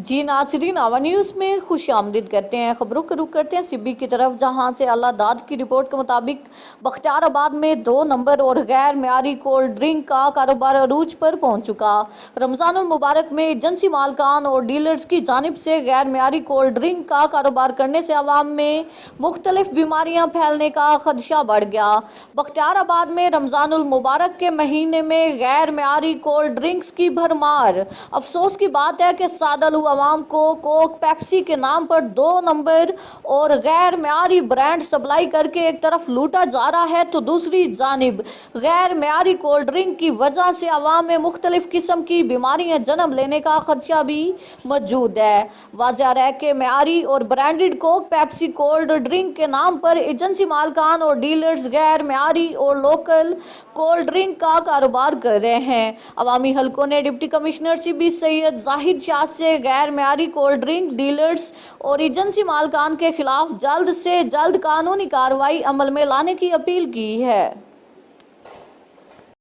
جی ناظرین، آوا نیوز میں خوش آمدید کرتے ہیں۔ خبروں کا رخ کرتے ہیں سبی کی طرف، جہاں سے اللہ داد کی رپورٹ کے مطابق بختیار آباد میں 2 نمبر اور غیر معیاری کولڈ ڈرنک کا کاروبار عروج پر پہنچ چکا۔ رمضان المبارک میں ایجنسی مالکان اور ڈیلرز کی جانب سے غیر معیاری کولڈ ڈرنک کا کاروبار کرنے سے عوام میں مختلف بیماریاں پھیلنے کا خدشہ بڑھ گیا۔ بختیار آباد میں رمضان المبارک کے مہینے میں غیر معیاری کولڈ ڈرنکس کی بھرمار۔ افسوس کی بات ہے کہ سادہ عوام کو کوک پیپسی کے نام پر 2 نمبر اور غیر معیاری برانڈ سپلائی کر کے ایک طرف لوٹا جا رہا ہے تو دوسری جانب غیر معیاری کولڈ ڈرنک کی وجہ سے عوام میں مختلف قسم کی بیماریاں جنم لینے کا خدشہ بھی موجود ہے۔ واضح ہے کہ معیاری اور برانڈڈ کوک پیپسی کولڈ ڈرنک کے نام پر ایجنسی مالکان اور ڈیلرز غیر معیاری اور لوکل کولڈ ڈرنک کا کاروبار کر رہے ہیں۔ عوامی حلقوں نے ڈپٹی کمشنر سبی سید زاہد شاہ سے غیر معیاری کولڈ ڈرنک ڈیلرز اور ایجنسی مالکان کے خلاف جلد سے جلد قانونی کارروائی عمل میں لانے کی اپیل کی ہے۔